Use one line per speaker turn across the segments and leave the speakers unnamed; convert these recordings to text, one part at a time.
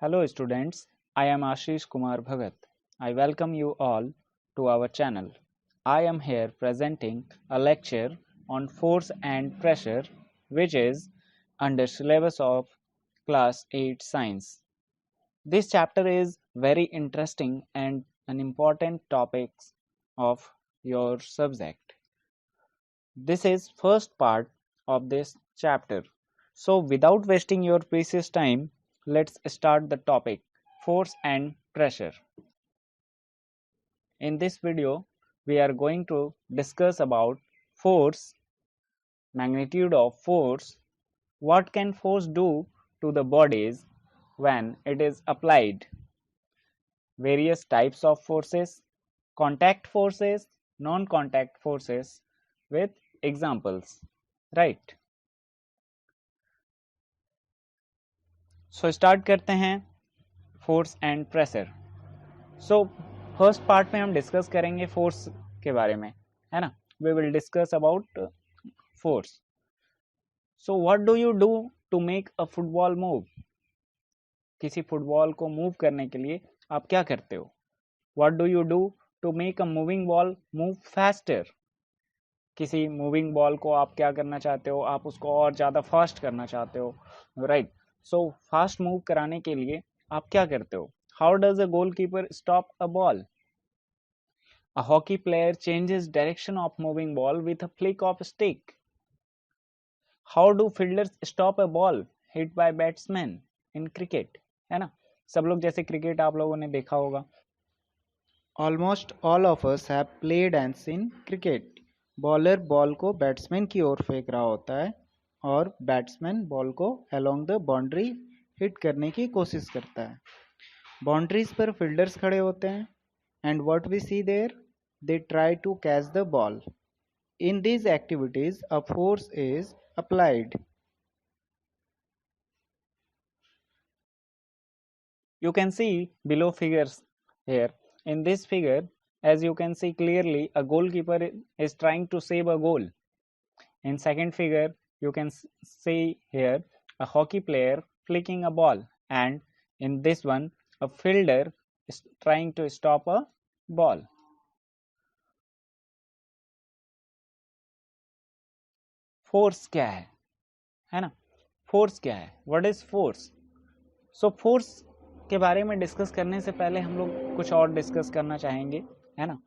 Hello students, I am Ashish Kumar Bhagat. I welcome you all to our channel. I am here presenting a lecture on force and pressure which is under syllabus of class 8 science. This chapter is very interesting and an important topic of your subject. This is first part of this chapter. So without wasting your precious time, let's start the topic force and pressure. In this video, we are going to discuss about force, magnitude of force, what can force do to the bodies when it is applied, various types of forces, contact forces, non-contact forces with examples, right? So start करते हैं force and pressure. So first part में हम discuss करेंगे force के बारे में, है ना. We will discuss about force. So what do you do to make a football move. किसी फुटबॉल को मूव करने के लिए आप क्या करते हो. What do you do to make a moving ball move faster. किसी मूविंग बॉल को आप क्या करना चाहते हो, आप उसको और ज़्यादा फास्ट करना चाहते हो, राइट. सो फास्ट मूव कराने के लिए आप क्या करते हो. How does a goalkeeper stop a ball. A hockey player changes direction of moving ball with a flick of stick. How do fielders stop a ball hit by batsman in cricket. है ना. सब लोग जैसे cricket आप लोगों ने देखा होगा.
Almost all of us have played and seen cricket. Bowler ball को बैट्समैन की ओर फेंक रहा होता है और बैट्समैन बॉल को अलोंग द बाउंड्री हिट करने की कोशिश करता है. बाउंड्रीज पर फील्डर्स खड़े होते हैं and what we see there, they try to catch the ball. In these activities a force is applied.
You can see below figures here. In this figure, as you can see clearly, a goalkeeper is trying to save a goal. In second figure, you can see here a hockey player flicking a ball, and in this one, a fielder is trying to stop a ball. Force क्या है ना. Force क्या है, what is force. So force के बारे में discuss करने से पहले हम लोग कुछ और डिस्कस करना चाहेंगे, है ना,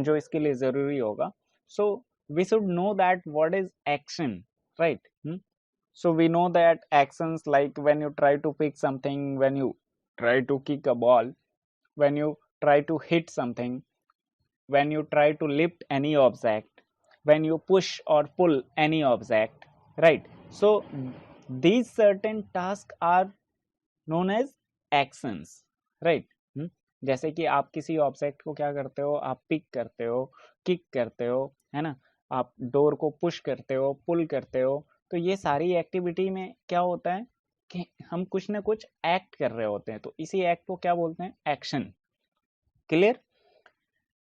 जो इसके लिए ज़रूरी होगा. So we should know that what is action, right. So we know that actions like when you try to pick something, when you try to kick a ball, when you try to hit something, when you try to lift any object, when you push or pull any object, right. So these certain tasks are known as actions, right. जैसे कि आप किसी object को क्या करते हो, आप pick करते हो, किक करते हो, है ना, आप डोर को पुश करते हो, पुल करते हो. तो ये सारी एक्टिविटी में क्या होता है कि हम कुछ ना कुछ एक्ट कर रहे होते हैं, तो इसी एक्ट को क्या बोलते हैं, action. Clear.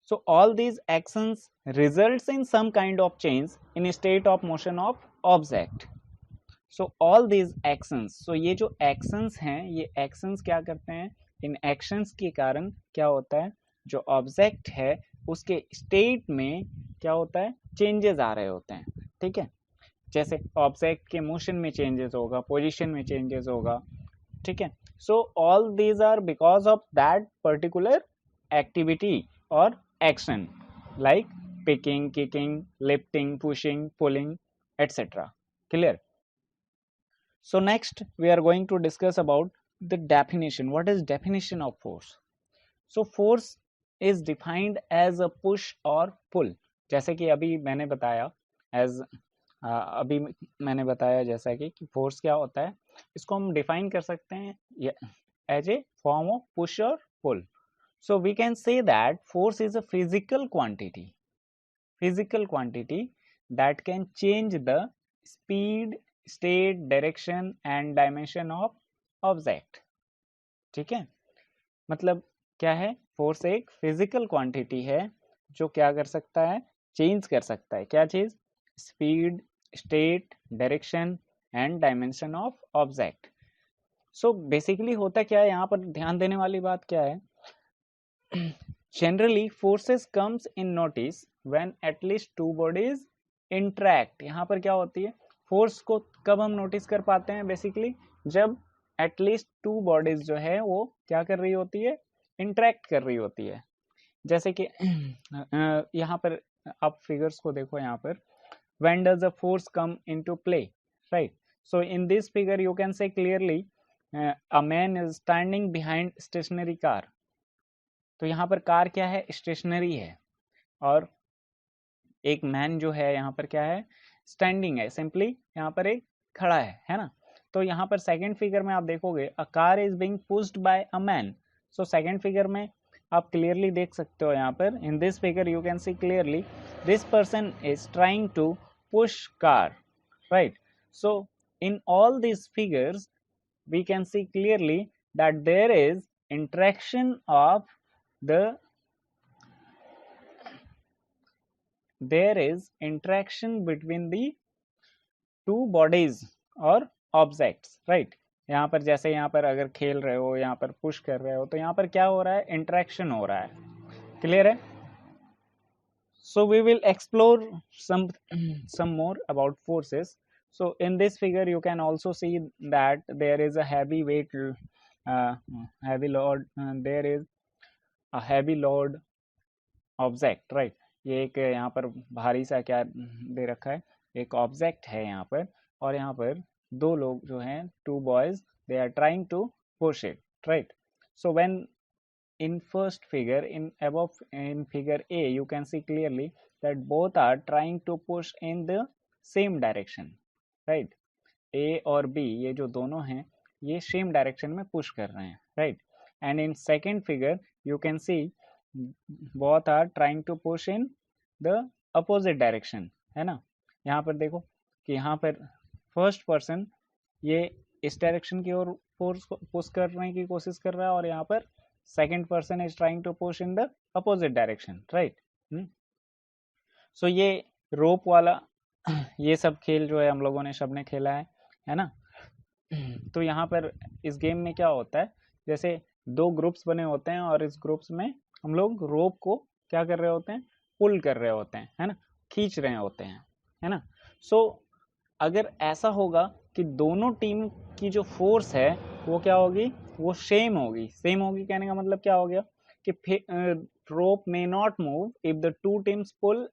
So all these actions results in some kind of change in state of motion of object. So all these actions, so ये जो actions हैं, ये actions क्या करते हैं, इन actions के कारण क्या होता है, जो object है उसके state में क्या होता है, changes आ रहे होते हैं. ठीक है. जैसे ऑब्जेक्ट के मोशन में चेंजेस होगा, पोजीशन में चेंजेस होगा. ठीक है. So all these are because of that particular activity और action, like picking, kicking, lifting, pushing, pulling, etc. Clear. So next we are going to discuss about the definition. What is definition of force? So force is defined as a push or pull. जैसे कि अभी मैंने बताया अभी मैंने बताया जैसा कि फोर्स क्या होता है, इसको हम डिफाइन कर सकते हैं as a form of push और pull. So we can say that force is a physical quantity that can change the speed, state, direction and dimension of object. ठीक है. मतलब क्या है, फोर्स एक फिजिकल क्वांटिटी है जो क्या कर सकता है, चेंज कर सकता है. क्या चीज, speed, state, direction and dimension of object. So basically होता क्या है, यहाँ पर ध्यान देने वाली बात क्या है, generally forces comes in notice when at least two bodies interact. यहाँ पर क्या होती है, फोर्स को कब हम नोटिस कर पाते हैं, बेसिकली जब एटलीस्ट टू बॉडीज जो है वो क्या कर रही होती है, इंटरैक्ट कर रही होती है। जैसे कि यहाँ पर आप फिगर्स को देखो, यहाँ पर when does the force come into play, right? So in this figure you can say clearly a man is standing behind stationary car। तो यहाँ पर कार क्या है, स्टेशनरी है, और एक मैन जो है यहाँ पर क्या है, स्टैंडिंग है, सिंपली यहाँ पर एक खड़ा है ना। तो यहाँ पर सेकंड फिगर में आप देखोगे a car is being pushed by a man. So second figure में आप क्लियरली देख सकते हो, यहाँ पर in this figure you can see clearly this person is trying to push car, right? So in all these figures we can see clearly that there is interaction between the two bodies or objects, right? यहाँ पर जैसे यहाँ पर अगर खेल रहे हो, यहाँ पर पुश कर रहे हो, तो यहाँ पर क्या हो रहा है, इंटरेक्शन हो रहा है। क्लियर है? So we will explore some more about forces. So in this figure you can also see that there is a heavy weight, heavy load, there is a heavy load object, right? ये एक यहाँ पर भारी सा क्या दे रखा है, एक ऑब्जेक्ट है यहाँ पर, और यहाँ पर दो लोग जो हैं, two boys, they are trying to push it, right? So when in first figure, in figure A you can see clearly that both are trying to push in the same direction, right? A और B ये जो दोनों हैं ये same direction में push कर रहे हैं, right? And in second figure you can see both are trying to push in the opposite direction, है ना। यहाँ पर देखो कि यहाँ पर फर्स्ट पर्सन ये इस डायरेक्शन की ओर फोर्स को पुश करने की कोशिश कर रहा है, और यहाँ पर second person is trying to push in the opposite direction, right. So ये रोप वाला ये सब खेल जो है हम लोगों ने सबने खेला है ना। तो यहाँ पर इस गेम में क्या होता है, जैसे दो ग्रुप्स बने होते हैं और इस ग्रुप्स में हम लोग रोप को क्या कर रहे होते हैं, पुल कर रहे होते हैं, है ना, खींच रहे होते हैं, है ना। सो अगर ऐसा होगा कि दोनों टीम की जो फोर्स है वो क्या होगी, वो सेम होगी। सेम होगी कहने का मतलब क्या हो गया कि rope may not move if the two teams pull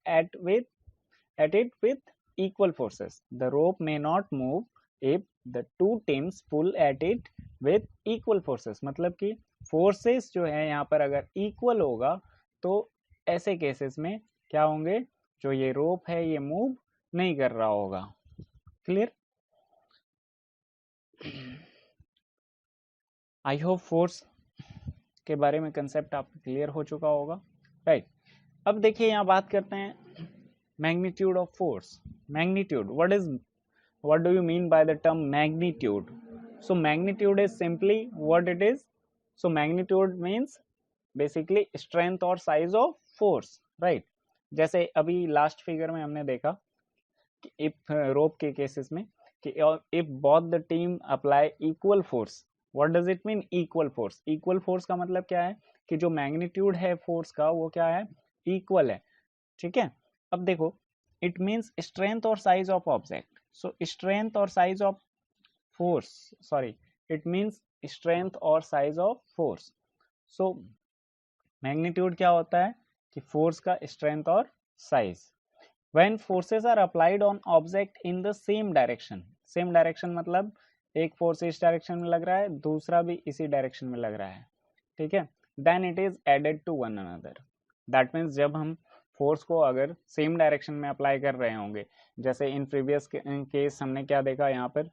at it with equal forces. The rope may not move if the two teams pull at it with equal forces। मतलब कि फोर्सेस जो है यहाँ पर अगर इक्वल होगा तो ऐसे केसेस में क्या होंगे, जो ये रोप है ये मूव नहीं कर रहा होगा। क्लियर? आई होप फोर्स के बारे में कंसेप्ट आपको क्लियर हो चुका होगा, राइट। अब देखिए यहाँ बात करते हैं magnitude of force. Magnitude, what do you mean by the term magnitude? So magnitude is simply what it is. So magnitude means basically strength or size of force, right? जैसे अभी लास्ट फिगर में हमने देखा कि if रोप के cases में कि if both the team apply equal force, what does it mean equal force? equal force का मतलब क्या है कि जो मैग्नीट्यूड है फोर्स का वो क्या है, इक्वल है, ठीक है। अब देखो it means strength or size of object. So strength or size of force, sorry, it means strength or size of force. So magnitude क्या होता है कि फोर्स का स्ट्रेंथ और size. when forces are applied on object in the same direction, same direction मतलब एक force इस direction में लग रहा है, दूसरा भी इसी डायरेक्शन में लग रहा है, ठीक है, then it is added to one another. that means जब हम फोर्स को अगर सेम डायरेक्शन में अप्लाई कर रहे होंगे, जैसे इन प्रीवियस केस हमने क्या देखा यहाँ पर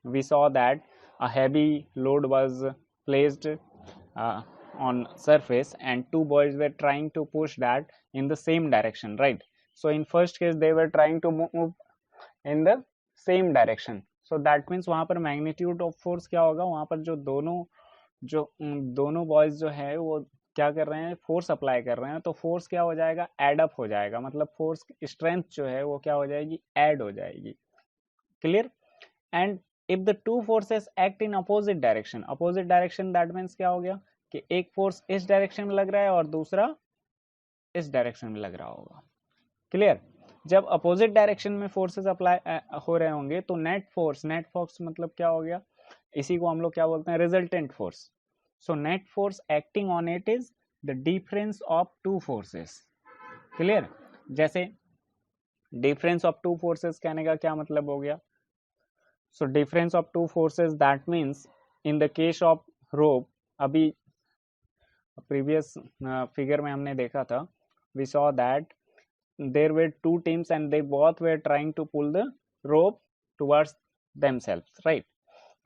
we saw that a heavy load was placed on surface and two boys were trying to push that in the same direction, right? So in first case they were trying to move in the same direction. So that means वहाँ पर magnitude of force क्या होगा, वहाँ पर जो दोनों boys जो है वो क्या कर रहे हैं, फोर्स अप्लाई कर रहे हैं, तो फोर्स क्या हो जाएगा, एड अप हो जाएगा, मतलब फोर्स स्ट्रेंथ जो है वो क्या हो जाएगी, ऐड हो जाएगी। Clear? And if the two forces act in opposite direction that means क्या हो गया कि एक फोर्स इस डायरेक्शन में लग रहा है और दूसरा इस डायरेक्शन में लग रहा होगा। क्लियर? जब अपोजिट डायरेक्शन में फोर्सेस अप्लाई हो रहे होंगे तो नेट फोर्स मतलब क्या हो गया, इसी को हम लोग क्या बोलते हैं, resultant force. So net force acting on it is the difference of two forces. Clear? जैसे डिफरेंस ऑफ टू फोर्सेस कहने का क्या मतलब हो गया, so difference of two forces that means in the case of rope, अभी previous figure में हमने देखा था, we saw that there were two teams and they both were trying to pull the rope towards themselves, right?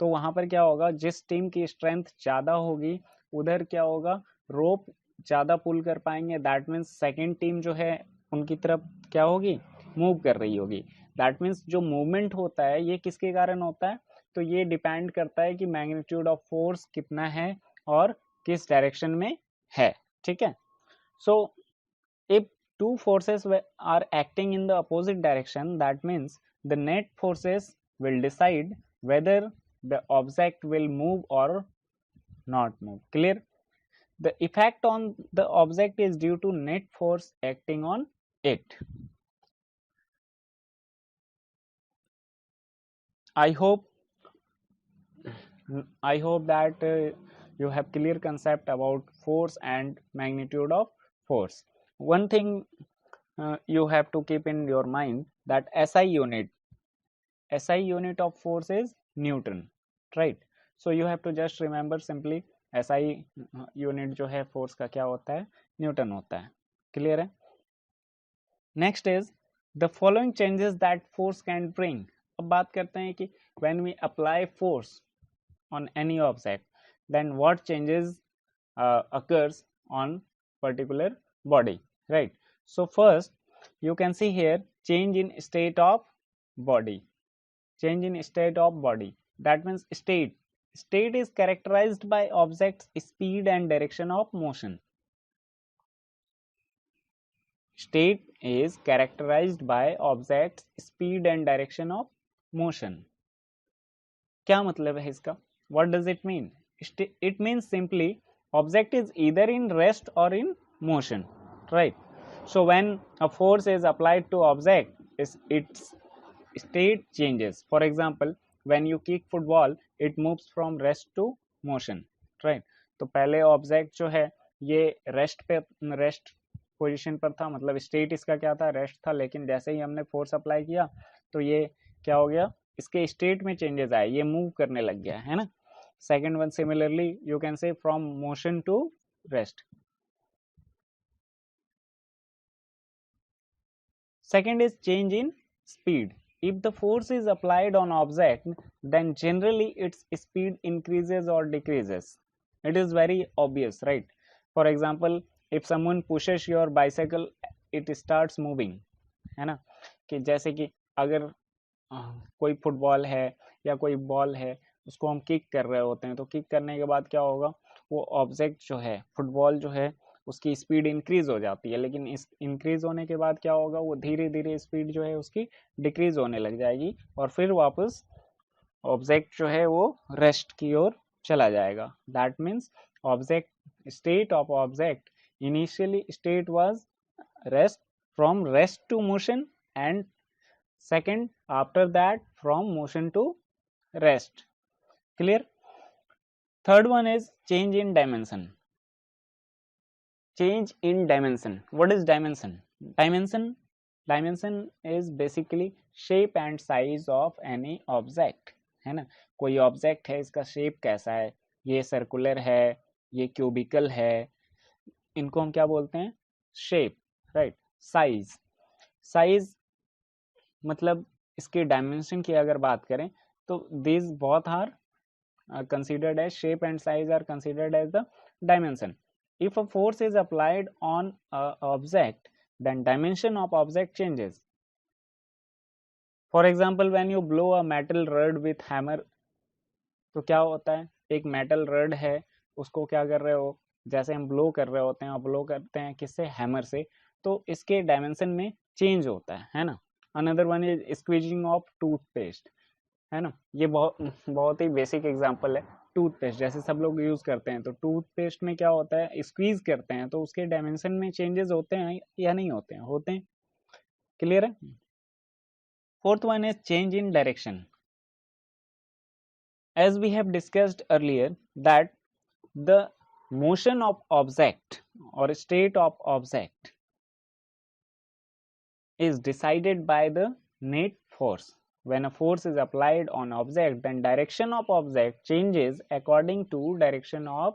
तो वहां पर क्या होगा, जिस टीम की स्ट्रेंथ ज्यादा होगी उधर क्या होगा, रोप ज्यादा पुल कर पाएंगे, दैट मीन्स सेकेंड टीम जो है उनकी तरफ क्या होगी, मूव कर रही होगी। दैट मीन्स जो मूवमेंट होता है ये किसके कारण होता है, तो ये डिपेंड करता है कि मैग्नीट्यूड ऑफ फोर्स कितना है और किस डायरेक्शन में है। ठीक है? So if two forces are acting in the opposite direction, that means the net forces will decide whether the object will move or not move. Clear? The effect on the object is due to net force acting on it. I hope that you have clear concept about force and magnitude of force. One thing you have to keep in your mind that SI unit of force is Newton, right? So you have to just remember simply SI unit जो है force का क्या होता है, Newton होता है। Clear है? Next is the following changes that force can bring. अब बात करते हैं कि when we apply force on any object, then what changes occurs on particular body, right? So first you can see here change in state of body. That means state is characterized by object's speed and direction of motion. State is characterized by object's speed and direction of motion. क्या मतलब है इसका? What does it mean? It means simply object is either in rest or in motion, right? So when a force is applied to object, its state changes. For example, when you kick football, it moves from rest to motion, right? तो पहले object जो है ये rest position पर था, मतलब state इसका क्या था, रेस्ट था, लेकिन जैसे ही हमने फोर्स अप्लाई किया तो ये क्या हो गया, इसके स्टेट में चेंजेस आए, ये मूव करने लग गया है ना। Second one similarly you can say from motion to rest. Second is change in speed. If the force is applied on object, then generally its speed increases or decreases. It is very obvious, right? For example, if someone pushes your bicycle, it starts moving, है ना, कि जैसे कि अगर कोई football है या कोई बॉल है उसको हम किक कर रहे होते हैं, तो किक करने के बाद क्या होगा, वो ऑब्जेक्ट जो है फुटबॉल जो है उसकी स्पीड इंक्रीज हो जाती है, लेकिन इस इंक्रीज होने के बाद क्या होगा, वो धीरे धीरे स्पीड जो है उसकी डिक्रीज होने लग जाएगी और फिर वापस ऑब्जेक्ट जो है वो रेस्ट की ओर चला जाएगा। That means object state of object initially state was rest, from rest to motion, and second after that from motion to rest. Clear? Third one is change in dimension. Change in dimension. What is dimension? Dimension is basically shape and size of any object, है ना। कोई object है, इसका shape कैसा है, ये circular है, ये क्यूबिकल है, इनको हम क्या बोलते हैं, शेप, राइट। साइज मतलब इसके डायमेंशन की अगर बात करें तो these both are considered as shape and size are considered as the dimension. If a force is applied on an object, then dimension of object changes. For example, when you blow a metal rod with hammer, तो क्या होता है, एक metal rod है उसको क्या कर रहे हो, जैसे हम ब्लो कर रहे होते हैं, ब्लो करते हैं किससे, हैमर से, तो इसके डायमेंशन में चेंज होता है ना। Another one is squeezing of toothpaste, है ना। ये बहुत ही बेसिक एग्जांपल है। टूथपेस्ट जैसे सब लोग यूज करते हैं, तो टूथपेस्ट में क्या होता है, स्क्वीज करते हैं तो उसके डायमेंशन में चेंजेस होते हैं या नहीं होते हैं, होते हैं। क्लियर है। Fourth one is change in direction. as we have discussed earlier that the motion of object or state of object is decided by the net force. When a force is applied on object, then direction of object changes according to direction of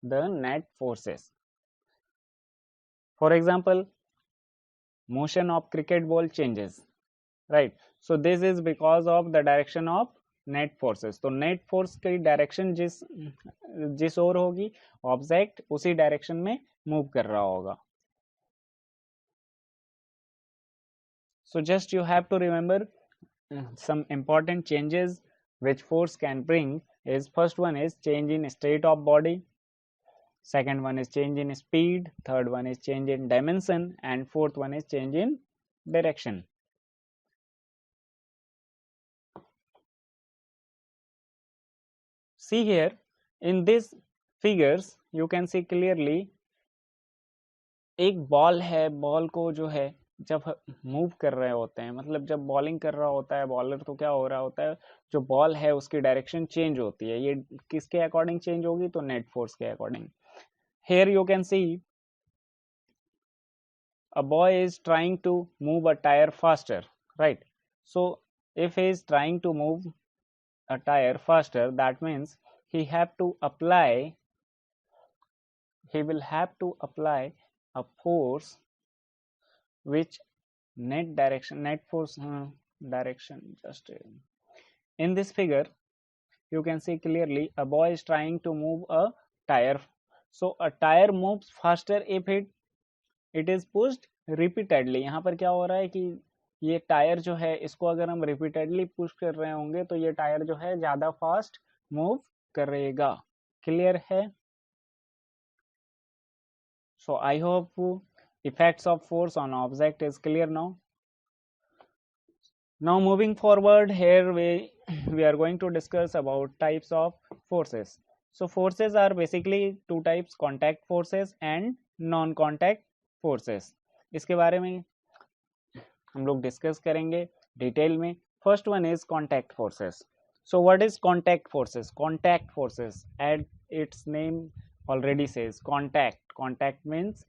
the net forces. For example, motion of cricket ball changes, right? So this is because of the direction of net forces. तो net force की direction जिस ओर होगी, object उसी direction में move कर रहा होगा। So just you have to remember some important changes which force can bring is, first one is change in state of body, second one is change in speed, third one is change in dimension, and fourth one is change in direction. See here in these figures you can see clearly एक ball है, ball को जो है जब move कर रहे होते हैं, मतलब जब बॉलिंग कर रहा होता है बॉलर, तो क्या हो रहा होता है, जो बॉल है उसकी डायरेक्शन चेंज होती है। ये किसके अकॉर्डिंग चेंज होगी, तो नेट फोर्स के according. Here you can C a boy is trying to move a tire faster, right? So if he is trying to move a tire faster, that means he will have to apply a force which net force direction. Just in this figure you can see clearly a boy is trying to move a tire. So a tire moves faster if it is pushed repeatedly. यहाँ पर क्या हो रहा है कि ये tyre जो है इसको अगर हम रिपीटेडली पुश कर रहे होंगे तो ये टायर जो है ज्यादा फास्ट मूव करेगा। क्लियर है। So I hope effects of force on object is clear now. Now moving forward, here we are going to discuss about types of forces. So forces are basically two types, contact forces and non contact forces. इसके बारे में हम लोग discuss करेंगे detail में। First one is contact forces. So what is contact forces? Contact forces at its name already says contact means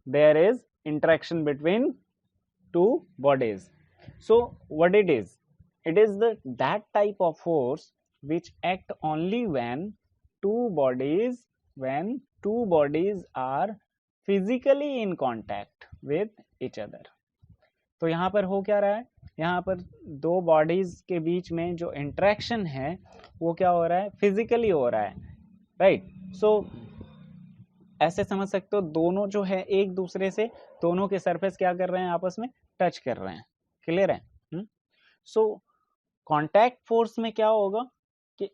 there is interaction between two bodies. So what it is that type of force which act only when two bodies are physically in contact with each other. तो यहाँ पर हो क्या रहा है, यहाँ पर दो बॉडीज के बीच में जो इंटरेक्शन है वो क्या हो रहा है, फिजिकली हो रहा है, राइट। सो ऐसे समझ सकते हो दोनों जो है एक दूसरे से, दोनों के सरफेस क्या कर रहे हैं, आपस में टच कर रहे हैं। क्लियर है। सो कॉन्टैक्ट फोर्स में क्या होगा कि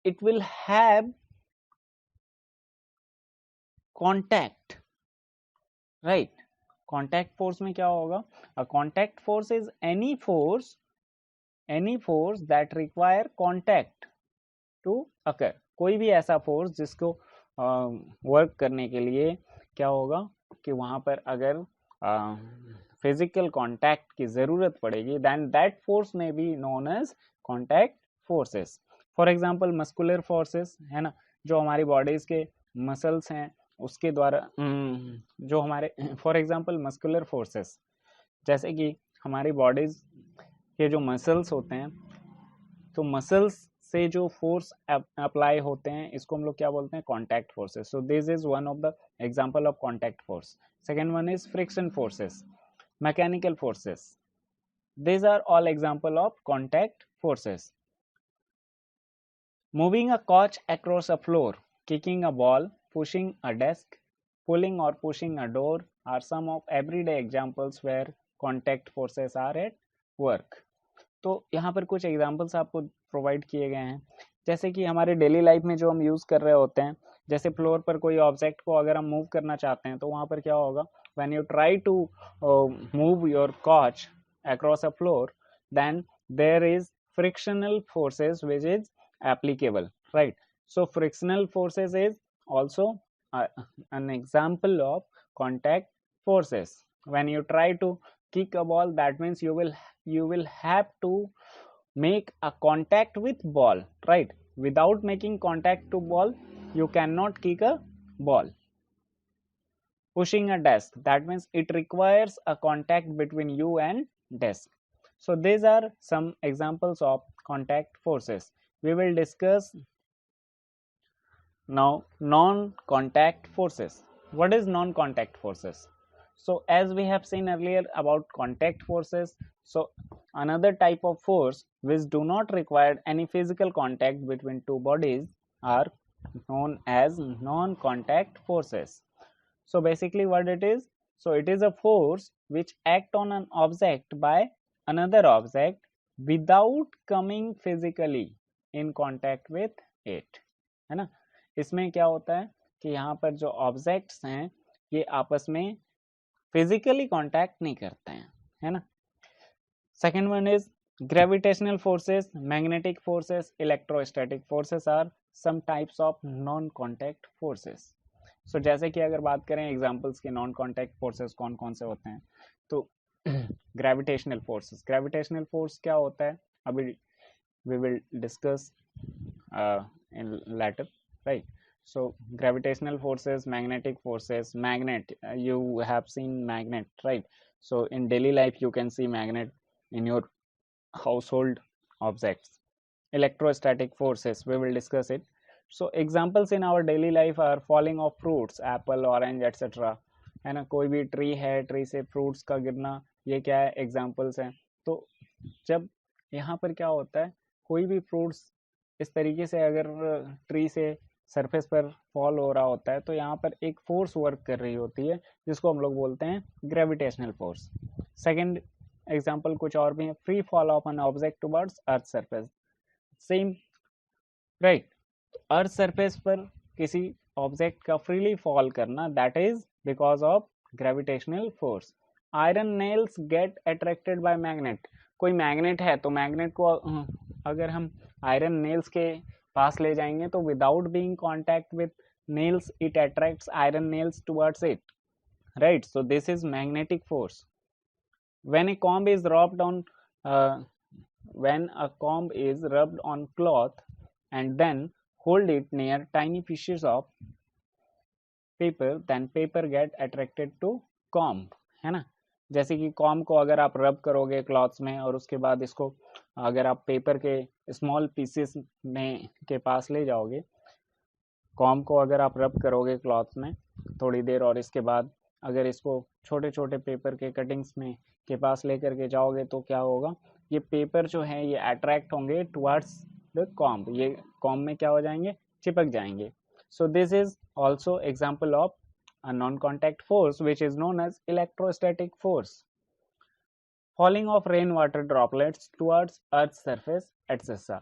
it will have contact, right. Contact force में क्या होगा, a contact force is any force that require contact to occur. कोई भी ऐसा फोर्स जिसको वर्क करने के लिए क्या होगा कि वहां पर अगर फिजिकल कॉन्टैक्ट की जरूरत पड़ेगी, then that force may be known as contact forces. For example muscular forces है ना, जो हमारी बॉडीज के मसल्स हैं उसके द्वारा जो हमारे, फॉर एग्जांपल मस्कुलर फोर्सेस, जैसे कि हमारी बॉडीज के जो मसल्स होते हैं, तो मसल्स से जो फोर्स अप्लाई होते हैं इसको हम लोग क्या बोलते हैं, contact forces. So this is one of the example of contact force. Second one is friction forces, mechanical forces. These are all example of contact forces. Moving a couch across a floor, kicking a ball, pushing a desk, pulling or pushing a door are some of everyday examples where contact forces are at work. तो यहाँ पर कुछ examples आपको provide किए गए हैं, जैसे कि हमारे डेली लाइफ में जो हम यूज़ कर रहे होते हैं, जैसे फ्लोर पर कोई ऑब्जेक्ट को अगर हम मूव करना चाहते हैं तो वहाँ पर क्या होगा, when you try to move your couch across a floor, then there is frictional forces which is applicable, right? So frictional forces is also an example of contact forces. When you try to kick a ball, that means you will have to make a contact with ball, right? Without making contact to ball, you cannot kick a ball. Pushing a desk, that means it requires a contact between you and desk. So these are some examples of contact forces. We will discuss now non-contact forces. What is non-contact forces? So as we have seen earlier about contact forces, so another type of force which do not require any physical contact between two bodies are known as non-contact forces. So basically what it is, so it is a force which act on an object by another object without coming physically in contact with it, है ना. इसमें क्या होता है कि यहाँ पर जो ऑब्जेक्ट्स हैं ये आपस में फिजिकली कांटेक्ट नहीं करते हैं, है ना. Second one is gravitational forces, magnetic forces, electrostatic forces are some types of non contact forces. So जैसे कि अगर बात करें एग्जांपल्स के नॉन कॉन्टैक्ट फोर्सेस कौन कौन से होते हैं, तो ग्रेविटेशनल फोर्सेस. ग्रेविटेशनल फोर्स क्या होता है अभी we will discuss in later, right? So gravitational forces, magnetic forces, magnet, you have seen magnet, right? So in daily life you can see magnet in your household objects. Electrostatic forces, we will discuss it. So examples in our daily life are falling of fruits, apple, orange, etc. है ना, कोई भी tree है, tree से fruits का गिरना, ये क्या है, एग्जाम्पल्स हैं. तो जब यहाँ पर क्या होता है, कोई भी फ्रूट्स इस तरीके से अगर ट्री से सरफेस पर फॉल हो रहा होता है तो यहाँ पर एक फोर्स वर्क कर रही होती है जिसको हम लोग बोलते हैं ग्रेविटेशनल फोर्स. सेकंड एग्जांपल कुछ और भी है, free fall of an object towards earth surface, same, right. Earth surface पर किसी ऑब्जेक्ट का फ्रीली फॉल करना, that is because of gravitational force. Iron nails get attracted by magnet, कोई magnet है तो मैग्नेट को अगर हम आयरन नेल्स के पास ले जाएंगे तो without being contact with nails it attracts iron nails towards it, right. So this is magnetic force. When A comb is rubbed on when a comb is rubbed on cloth and then hold it near tiny pieces of paper, then paper get attracted to comb, है ना. जैसे कि com को अगर आप रब करोगे clothes में और उसके बाद इसको अगर आप पेपर के स्मॉल पीसेस में के पास ले जाओगे, कॉम को अगर आप रब करोगे क्लॉथ्स में थोड़ी देर और इसके बाद अगर इसको छोटे छोटे पेपर के कटिंग्स में के पास लेकर के जाओगे तो क्या होगा, ये पेपर जो है ये अट्रैक्ट होंगे टुवर्ड्स द कॉम्ब, ये कॉम्ब में क्या हो जाएंगे, चिपक जाएंगे. So this is also example of a non-contact force which is known as electrostatic force. Falling of rainwater droplets towards earth's surface, etc.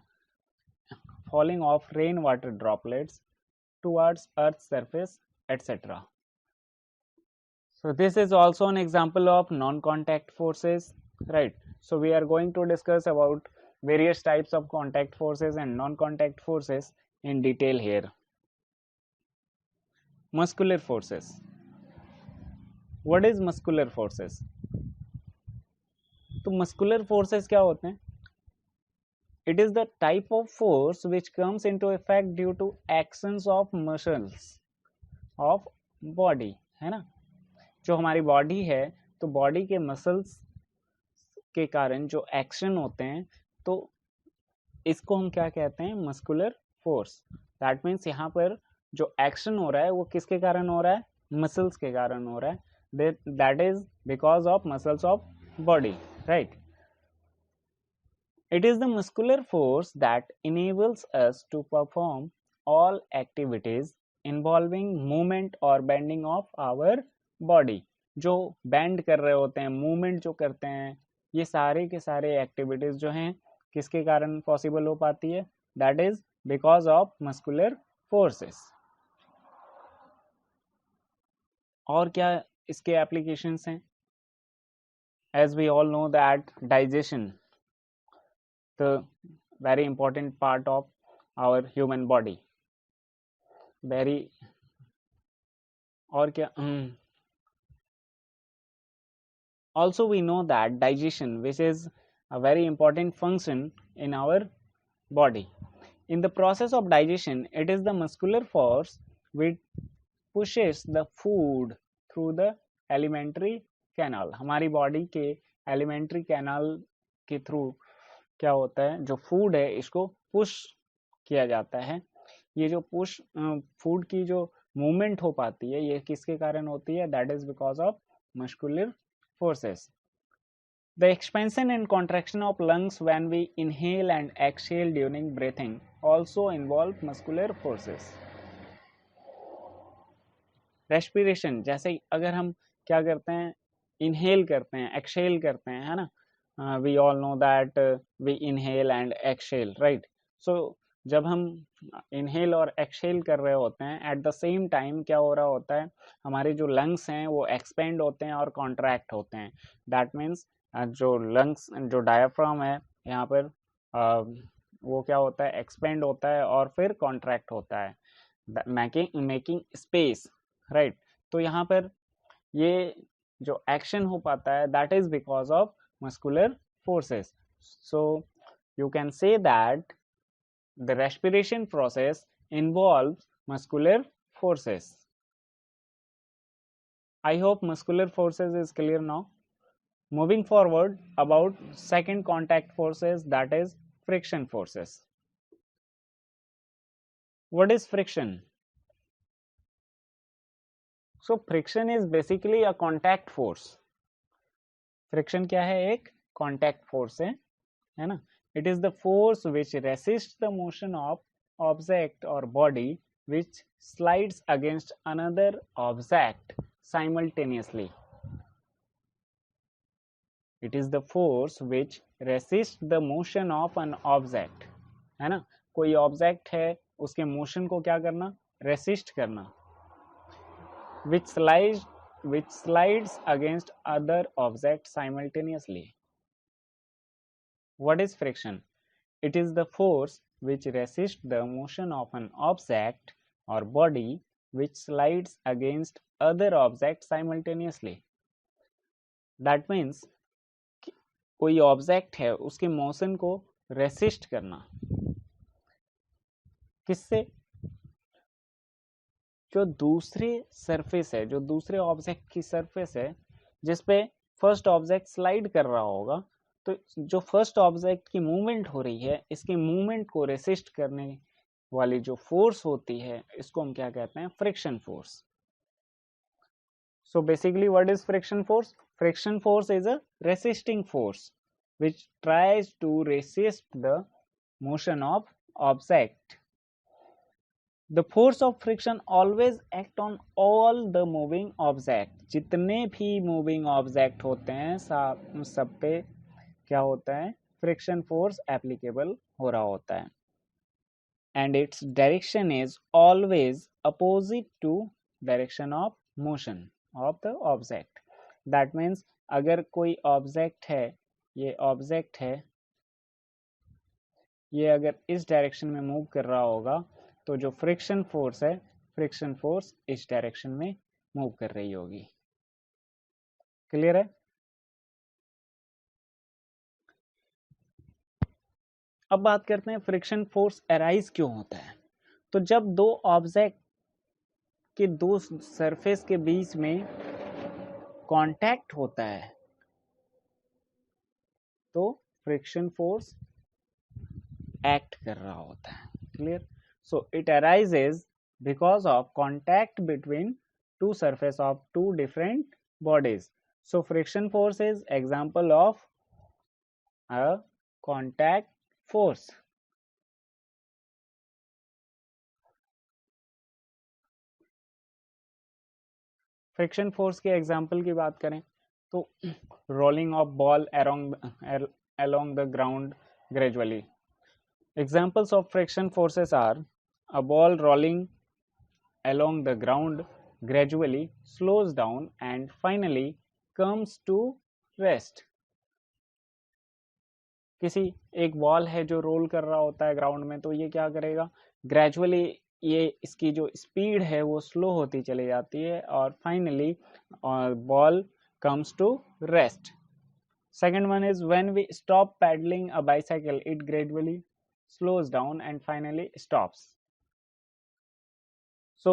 Falling of rainwater droplets towards earth's surface, etc. So this is also an example of non-contact forces, right? So we are going to discuss about various types of contact forces and non-contact forces in detail here. Muscular forces. What is muscular forces? तो muscular forces क्या होते हैं? It is the type of force which comes into effect due to actions of muscles of body, है ना. जो हमारी body है तो बॉडी के मसल्स के कारण जो एक्शन होते हैं तो इसको हम क्या कहते हैं, मस्कुलर फोर्स. दैट मीन्स यहाँ पर जो एक्शन हो रहा है वो किसके कारण हो रहा है, मसल्स के कारण हो रहा है. That is because of muscles of body, right. It is the muscular force that enables us to perform all activities involving movement or bending of our body. जो bend कर रहे होते हैं, movement जो करते हैं, ये सारे के सारे activities जो हैं किसके कारण possible हो पाती है, that is because of muscular forces. और क्या इसके applications हैं? As we all know that digestion the very important part of our human body. very और क्या also we know that digestion, which is a very important function in our body. In the process of digestion, it is the muscular force which pushes the food through the alimentary canal. हमारी body के alimentary canal के through क्या होता है, जो food है इसको push किया जाता है. ये जो पुश फूड की जो मूवमेंट हो पाती है, ये किसके कारण होती है? That is because of muscular forces. The expansion and contraction of lungs when we inhale and exhale during breathing also involve muscular forces. Respiration, जैसे अगर हम क्या करते हैं, इनहेल करते हैं, एक्सहेल करते हैं, है ना? We all know that we inhale and exhale, right? So जब हम इनहेल और एक्सहेल कर रहे होते हैं, एट द सेम टाइम क्या हो रहा होता है, हमारे जो लंग्स हैं वो एक्सपेंड होते हैं और कॉन्ट्रैक्ट होते हैं. दैट मीन्स जो लंग्स, जो डायाफ्राम है यहाँ पर, वो क्या होता है, एक्सपेंड होता है और फिर कॉन्ट्रैक्ट होता है, मेकिंग स्पेस, राइट. तो यहाँ पर ये जो एक्शन हो पाता है, that is because of muscular forces. So you can say that the respiration process involves muscular forces. I hope muscular forces is clear now. Moving forward, about second contact forces, that is friction forces. What is friction? So friction is basically a contact force. Friction क्या है? एक contact force है ना? It is the force which resists the motion of object or body which slides against another object simultaneously. It is the force which resists the motion of an object, है ना? कोई object है, उसके motion को क्या करना? Resist करना. which slides against other object simultaneously. What is friction? It is the force which resists the motion of an object or body which slides against other objects simultaneously. That means कोई object है, उसके motion को resist करना. किससे? जो दूसरे surface है, जो दूसरे ऑब्जेक्ट की सरफेस है, जिसपे फर्स्ट ऑब्जेक्ट स्लाइड कर रहा होगा, तो जो फर्स्ट ऑब्जेक्ट की मूवमेंट हो रही है, इसके मूवमेंट को रेसिस्ट करने वाली जो फोर्स होती है, इसको हम क्या कहते हैं? Friction force. So basically what is friction force? Friction force is a resisting force which tries to resist the motion of object. The force of friction always act on all the moving object. जितने भी moving object होते हैं, सब पे क्या होता है? Friction force applicable हो रहा होता है. And its direction is always opposite to direction of motion of the object. That means अगर कोई ऑब्जेक्ट है, ये ऑब्जेक्ट है, ये अगर इस डायरेक्शन में मूव कर रहा होगा, तो जो फ्रिक्शन फोर्स है, फ्रिक्शन फोर्स इस डायरेक्शन में मूव कर रही होगी. क्लियर है? अब बात करते हैं फ्रिक्शन फोर्स अराइज क्यों होता है. तो जब दो ऑब्जेक्ट के दो सरफेस के बीच में कांटेक्ट होता है, तो फ्रिक्शन फोर्स एक्ट कर रहा होता है. Clear? So it arises because of contact between two surface of two different bodies. So friction force is example of a contact force. Friction force के एग्जांपल की बात करें तो rolling of ball along the ground gradually. Examples of friction forces are a ball rolling along the ground gradually slows down and finally comes to rest. किसी एक ball है जो role कर रहा होता है ग्राउंड में, तो ये क्या करेगा, ग्रेजुअली ये इसकी जो स्पीड है वो स्लो होती चली जाती है और finally ball comes to rest. Second one is when we stop paddling a bicycle, it gradually slows down and finally stops. So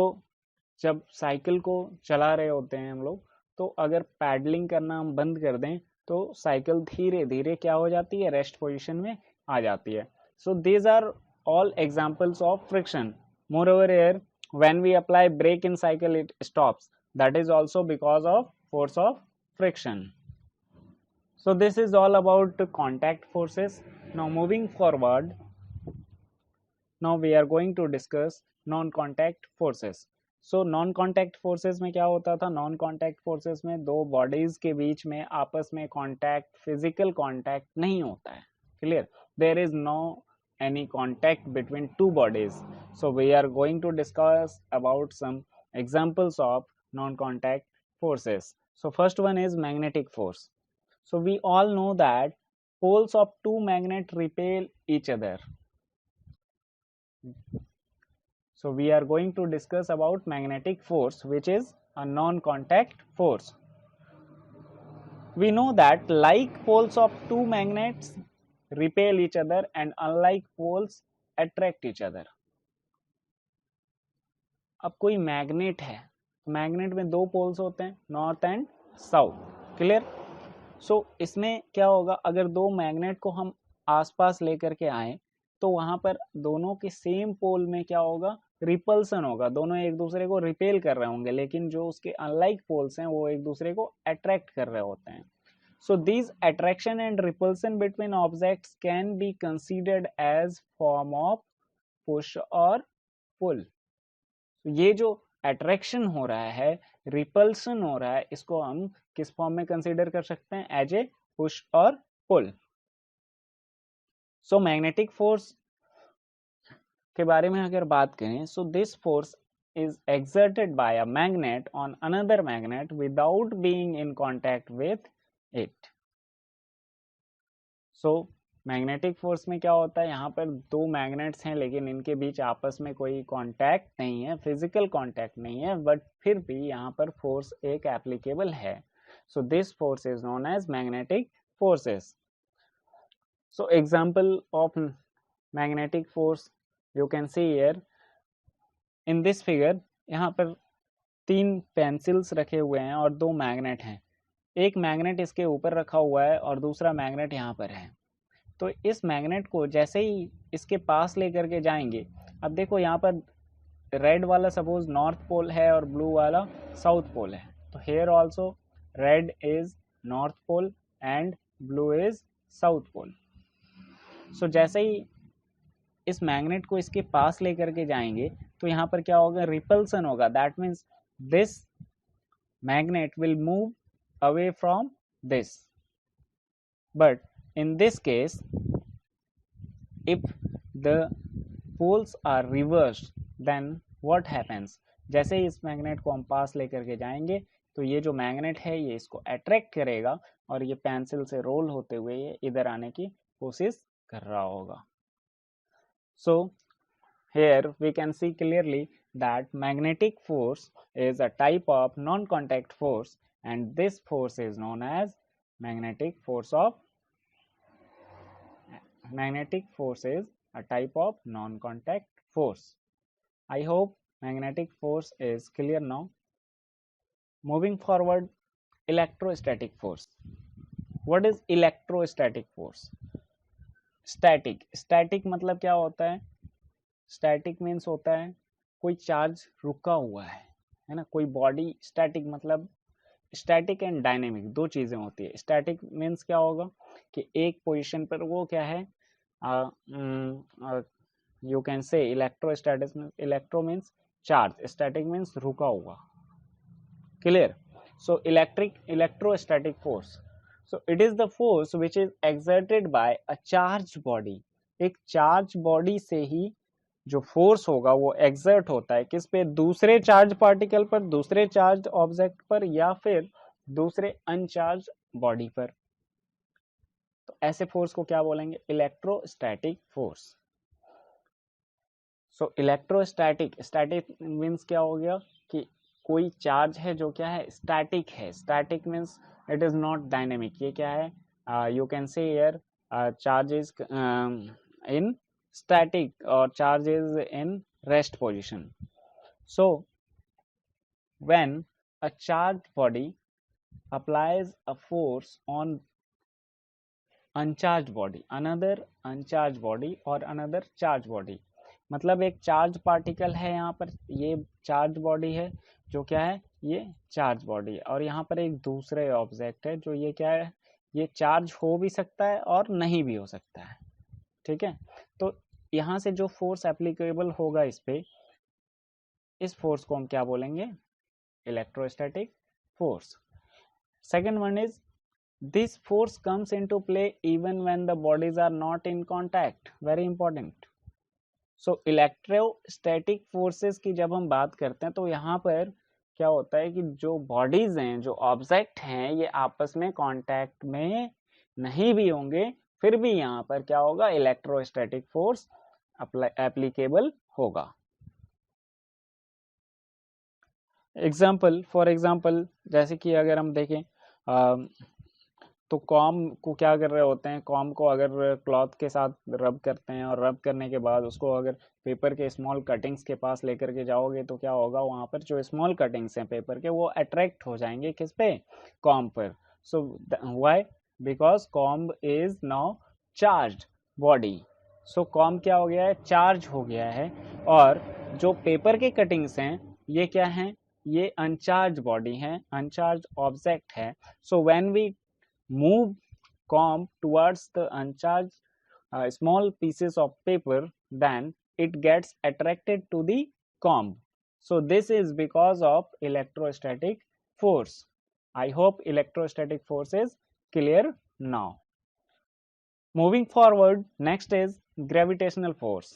जब साइकिल को चला रहे होते हैं हम लोग, तो अगर पैडलिंग करना हम बंद कर दें तो साइकिल धीरे धीरे क्या हो जाती है, रेस्ट पोजीशन में आ जाती है. So these are all examples of friction. Moreover here, when we apply brake in cycle, it stops. That is also because of force of friction. So this is all about contact forces. Now moving forward, now we are going to discuss non-contact forces. So non-contact forces में क्या होता था, non-contact forces में दो bodies के बीच में आपस में contact, physical contact नहीं होता है. Clear? There is no any contact between two bodies. So we are going to discuss about some examples of non-contact forces. So first one is magnetic force. So we all know that poles of two magnets repel each other. So we are going to discuss about magnetic force, which is a non-contact force. We know that like poles of two magnets repel each other and unlike poles attract each other. अब कोई magnet है, magnet में दो poles होते हैं, north and south. Clear? सो इसमें क्या होगा, अगर दो मैग्नेट को हम आसपास लेकर के आए तो वहां पर दोनों के सेम पोल में क्या होगा, रिपल्सन होगा, दोनों एक दूसरे को रिपेल कर रहे होंगे, लेकिन जो उसके अनलाइक पोल्स हैं वो एक दूसरे को अट्रैक्ट कर रहे होते हैं. So these attraction and repulsion between objects can be considered as form of push और पुल. ये जो अट्रैक्शन हो रहा है, रिपल्सन हो रहा है, इसको हम किस फॉर्म में कंसीडर कर सकते हैं, एज ए पुश और पुल. सो मैग्नेटिक फोर्स के बारे में अगर बात करें, सो this force is exerted by a magnet on another magnet without being in contact with it. So magnetic force में क्या होता है, यहाँ पर दो मैग्नेट्स हैं लेकिन इनके बीच आपस में कोई कांटेक्ट नहीं है, फिजिकल कांटेक्ट नहीं है, बट फिर भी यहाँ पर फोर्स एक एप्लीकेबल है. So this force is known as magnetic forces. So example of magnetic force you can see here in this figure. यहाँ पर तीन पेंसिल्स रखे हुए हैं और दो मैग्नेट हैं. एक मैग्नेट इसके ऊपर रखा हुआ है और दूसरा मैग्नेट यहाँ पर है. तो इस मैग्नेट को जैसे ही इसके पास लेकर के जाएंगे, अब देखो यहाँ पर रेड वाला सपोज नॉर्थ पोल है और ब्लू वाला साउथ पोल है, तो here also red is north pole and blue is south pole. So जैसे ही इस मैग्नेट को इसके पास लेकर के जाएंगे तो यहाँ पर क्या होगा, रिपल्सन होगा. That means this magnet will move away from this. But in this case, if the poles are reversed, then what happens? जैसे ही इस मैग्नेट को हम पास लेकर के जाएंगे तो ये जो मैग्नेट है ये इसको अट्रैक्ट करेगा और ये पेंसिल से रोल होते हुए ये इधर आने की कोशिश कर रहा होगा. So here we can see clearly that magnetic force is a type of non-contact force and this force is known as magnetic force of magnetic force is a type of non-contact force. I hope magnetic force is clear now. Moving forward, electrostatic force. What is electrostatic force? Static मतलब क्या होता है, static means होता है कोई charge रुका हुआ है ना, कोई बॉडी. स्टैटिक मतलब स्टैटिक एंड डायनेमिक दो चीजें होती है. स्टैटिक मीन्स क्या होगा कि एक पोजीशन पर वो क्या है, यू कैन से electrostatic. Electro means charge, static means रुका हुआ. Clear? So electrostatic force, so it is the force which is exerted by a charge body. एक चार्ज बॉडी से ही जो फोर्स होगा वो एक्सर्ट होता है किस पे, दूसरे चार्ज पार्टिकल पर, दूसरे चार्ज ऑब्जेक्ट पर या फिर दूसरे अनचार्ज बॉडी पर. तो ऐसे फोर्स को क्या बोलेंगे? Electrostatic force. सो इलेक्ट्रोस्टैटिक, स्टैटिक मीन्स क्या हो गया कि कोई चार्ज है जो क्या है? स्टैटिक है। Static means it is not dynamic. ये क्या है? यू कैन से here charge is in static or charge is in rest position. So when a charged body applies a force on uncharged body, another uncharged body or another charged body, मतलब एक charge particle है यहाँ पर, ये charge body है जो क्या है? ये चार्ज बॉडी, और यहाँ पर एक दूसरे ऑब्जेक्ट है जो ये क्या है? ये चार्ज हो भी सकता है और नहीं भी हो सकता है। ठीक है, तो यहाँ से जो फोर्स एप्लीकेबल होगा इस पे, इस फोर्स को हम क्या बोलेंगे? Electrostatic force. Second one is this force comes into play even when the bodies are not in contact. Very important. So electrostatic forces की जब हम बात करते हैं तो यहाँ पर क्या होता है कि जो बॉडीज हैं, जो ऑब्जेक्ट हैं, ये आपस में कांटेक्ट में नहीं भी होंगे, फिर भी यहाँ पर क्या होगा? इलेक्ट्रोस्टैटिक फोर्स एप्लीकेबल होगा। एग्जाम्पल, फॉर एग्जाम्पल, जैसे कि अगर हम देखें तो कॉम को क्या कर रहे होते हैं? कॉम को अगर क्लॉथ के साथ रब करते हैं और रब करने के बाद उसको अगर पेपर के स्मॉल कटिंग्स के पास लेकर के जाओगे तो क्या होगा? वहाँ पर जो स्मॉल कटिंग्स हैं पेपर के, वो अट्रैक्ट हो जाएंगे किस पे? कॉम पर। So why? Because com is now charged body. So com क्या हो गया है? चार्ज हो गया है। और जो पेपर के कटिंग्स हैं ये क्या हैं? ये अनचार्ज बॉडी है, अनचार्ज ऑब्जेक्ट है। So when we move come towards the uncharged small pieces of paper, then it gets attracted to the comb. So this is because of electrostatic force. I hope electrostatic force is clear now. Moving forward, next is gravitational force.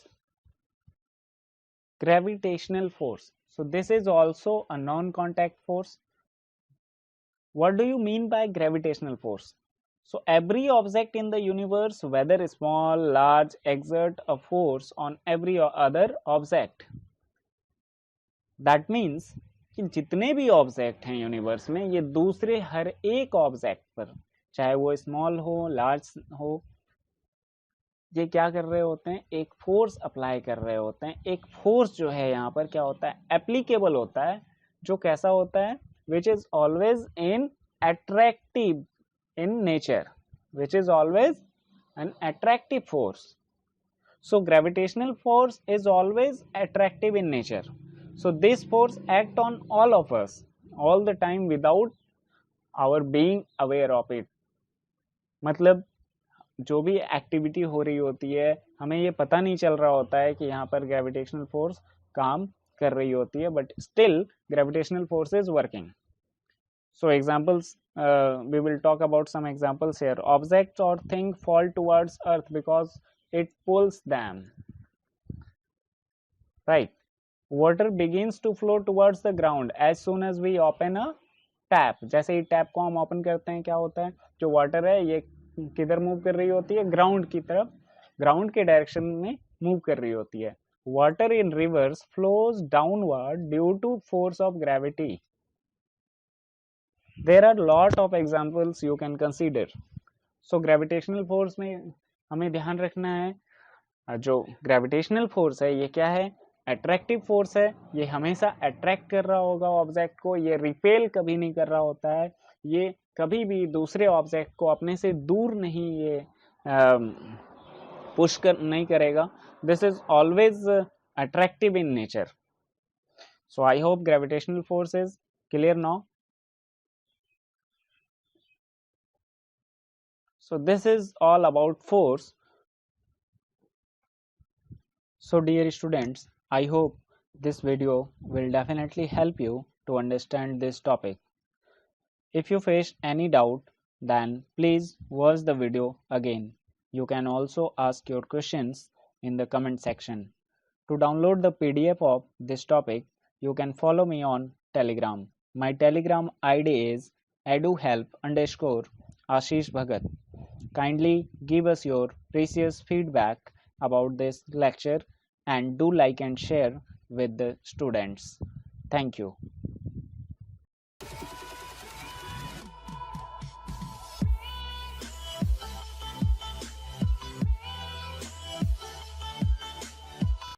Gravitational force. So this is also a non-contact force. What do you mean by gravitational force? So every object in the universe, whether small, large, exert a force on every other object. That means कि जितने भी object हैं universe में, ये दूसरे हर एक object पर, चाहे वो स्मॉल हो, लार्ज हो, ये क्या कर रहे होते हैं? एक फोर्स अप्लाई कर रहे होते हैं। एक फोर्स जो है यहाँ पर क्या होता है? एप्लीकेबल होता है, जो कैसा होता है? Which is always in attractive in nature, which is always an attractive force. So gravitational force is always attractive in nature. So this force act on all of us all the time without our being aware of it. मतलब जो भी activity हो रही होती है, हमें ये पता नहीं चल रहा होता है कि यहाँ पर ग्रेविटेशनल फोर्स काम कर रही होती है, but still gravitational force is working. So examples, we will talk about some examples here. Objects or things fall towards earth because it pulls them. Right. Water begins to flow towards the ground as soon as we open a tap. जैसे ही tap को हम open करते हैं क्या होता है? जो water है ये किधर मूव कर रही होती है? ग्राउंड की तरफ, ग्राउंड के डायरेक्शन में मूव कर रही होती है. Water in rivers flows downward due to force of gravity. There are lot of examples you can consider. So gravitational force में हमें ध्यान रखना है, जो gravitational force है ये क्या है? अट्रैक्टिव फोर्स है. ये हमेशा अट्रैक्ट कर रहा होगा ऑब्जेक्ट को, ये रिपेल कभी नहीं कर रहा होता है, ये कभी भी दूसरे ऑब्जेक्ट को अपने से दूर नहीं ये पुश कर नहीं करेगा. This is always attractive in nature. So I hope gravitational force is clear now. So this is all about force. So dear students, I hope this video will definitely help you to understand this topic. If you face any doubt, then please watch the video again. You can also ask your questions in the comment section. To download the PDF of this topic, you can follow me on Telegram. My Telegram ID is eduhelp_Ashish Bhagat. Kindly give us your precious feedback about this lecture and do like and share with the students. Thank you.